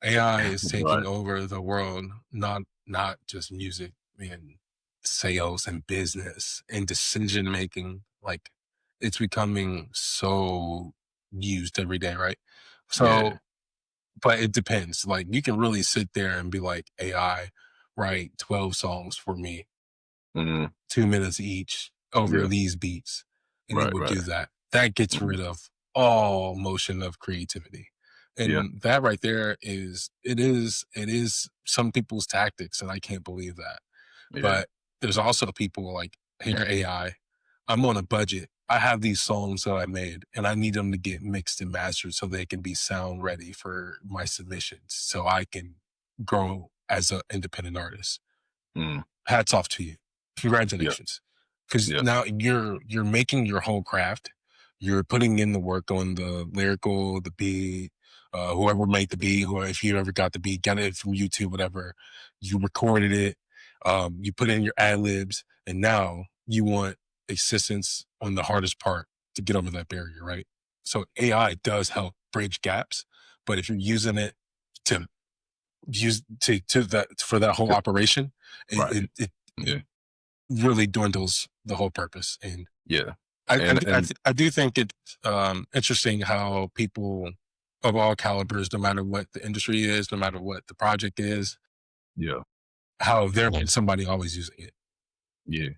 AI is Right. taking over the world, not just music and sales and business and decision making. Like it's becoming so used every day, right? Yeah. So, but it depends. Like you can really sit there and be like, AI, write 12 songs for me, Mhm. 2 minutes each over Yeah. these beats. And it Right, would right. do that. That gets Mhm. rid of all motion of creativity. Yeah. And that right there it is some people's tactics, and I can't believe that. Yeah. But there's also people like, here, AI, I'm on a budget. I have these songs that I made and I need them to get mixed and mastered so they can be sound ready for my submissions so I can grow as an independent artist. Mm. Hats off to you. Yeah. Congratulations. Because Yeah. now you're making your whole craft. You're putting in the work on the lyrical, the beat, whoever made the beat, or if you ever got the beat, got it from YouTube, whatever. You recorded it, you put in your ad libs, and now you want assistance on the hardest part to get over that barrier, right? So AI does help bridge gaps, but if you're using it to use to that for that whole Yep. operation, Right. it Yeah. really dwindles the whole purpose. And Yeah. I And do- I, th- I do think it's interesting how people of all calibers, no matter what the industry is, no matter what the project is, yeah. how there is somebody always using it. Yeah.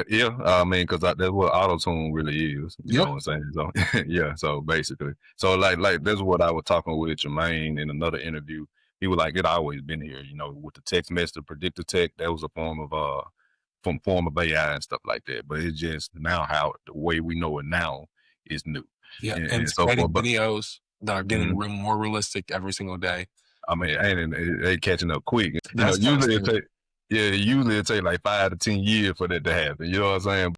Yeah, I mean, because that's what auto tune really is. You know Yep. what I'm saying? So yeah, so basically, so like that's what I was talking with Jermaine in another interview. He was like, it always been here. You know, with the text message, the predictive text, that was a form of from form of AI and stuff like that. But it's just now how the way we know it now is new Yeah. And and it's so creating forth. But videos that are getting mhm, more realistic every single day. I mean, and they catching up quick. You know, That's devastating. usually it take like 5 to 10 years for that to happen. You know what I'm saying?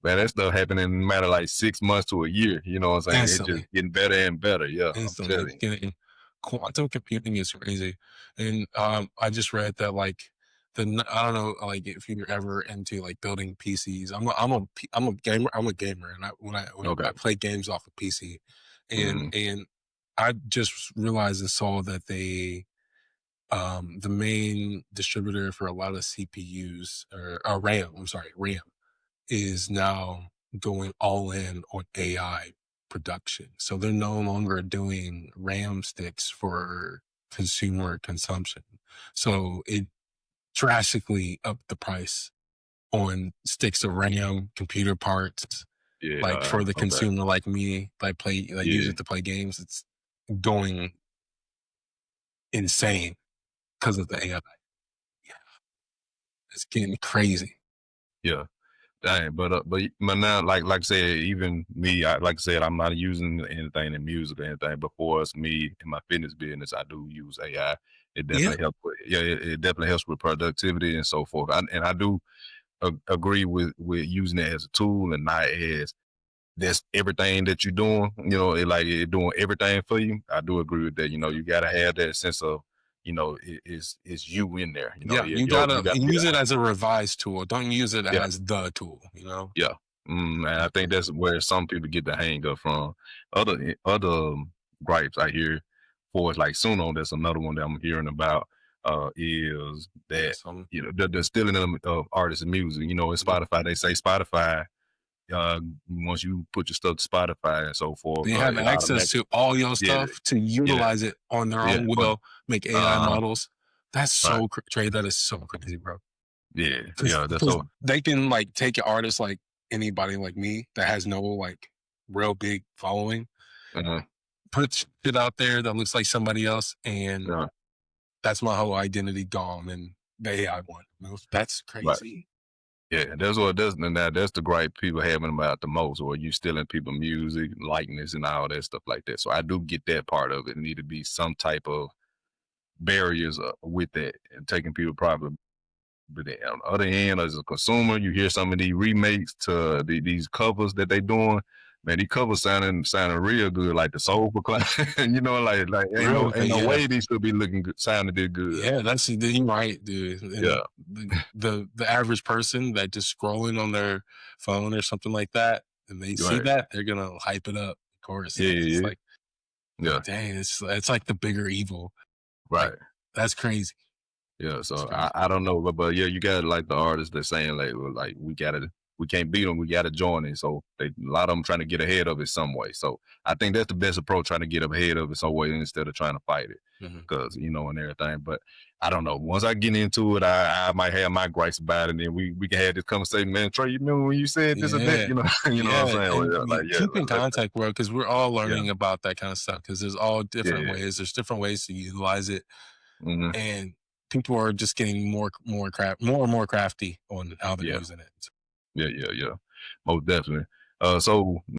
Man, that stuff happened in a matter of like 6 months to a year. You know what I'm saying? It just Instantly. getting better and better. Yeah, I'm Instantly. telling It's you. getting quantum computing is crazy. And I just read that like I don't know like if you're ever into like building PCs. I'm a gamer, and when I Okay. play games off of PC, and Mm-hmm. I just realized and saw that the main distributor for a lot of CPUs or RAM, I'm sorry, RAM is now going all in on AI production. So they're no longer doing RAM sticks for consumer consumption. So it drastically upped the price on sticks of RAM, computer parts, Yeah. like for the Okay. consumer like me, like use Yeah. it to play games. It's going insane because of the AI. Yeah, it's getting crazy. Yeah. Dang, but now, like I said, even me, like I said, I'm not using anything in music or anything. But for us, me in my fitness business, I do use AI. It Yeah, definitely helps. Yeah, it definitely helps with productivity and so forth. And I do agree with using it as a tool and not as that's everything that you're doing. You know, it doing everything for you. I do agree with that. You know, you gotta have that sense of, it's you in there. You know, yeah. you gotta get Use it a as a revised tool. Don't use it yeah, as the tool. You know. yeah. And I think that's where some people get the hang up from. Other gripes I hear for is like Suno. That's another one that I'm hearing about. Is Yeah. that Some. the stealing of artists' music. You know, in Yep. Spotify, they say Spotify once you put your stuff to Spotify and so forth, They have it access automatically, to all your yeah, stuff to yeah, utilize it on their yeah, own but will, make AI uh, models. That's right, so Trey. That is so crazy, bro. yeah, Because yeah, that's so, they can like take an artist like anybody like me that has no like real big following, uh, put shit out there that looks like somebody else, and uh, that's my whole identity gone. And the AI one, that's right, crazy. yeah, that's the gripe people having about the most, or you stealing people music, likeness, and all that stuff like that. So I do get that part of it. Need to be some type of barriers with that and taking people private. But then on the other hand, as a consumer, you hear some of these remakes to these covers that they doing. Man, these covers sounding real good, like the Soulful Cloud. You know, like Real, ain't no yeah. way these should be looking good, sounding this good. Yeah, that's you're right, dude. And Yeah, the average person that just scrolling on their phone or something like that, and they see right. that, they're gonna hype it up. Of course, Yeah, it's yeah, like Yeah, Like, dang, it's like the bigger evil. Like, right. that's crazy. Yeah, It's so crazy. I don't know, but yeah, you got like the artists that saying like, well, like we can't beat them, we gotta join it. So a lot of them trying to get ahead of it some way. So I think that's the best approach, trying to get ahead of it some way instead of trying to fight it, Mhm. because and everything. But I don't know. Once I get into it, I might have my gripes about it, and then we can have this conversation. Man, Trey, you remember when you said this or that? Yeah. You know what I'm Yeah, saying? Well, and yeah, like yeah, keep in contact, bro, because we're all yeah, learning about that kind of stuff. Because there's all yeah, different yeah. ways. There's different ways to utilize it, Hmm. and people are just getting more and more crafty on how they're Yeah, using it. yeah, yeah, yeah. Most definitely. So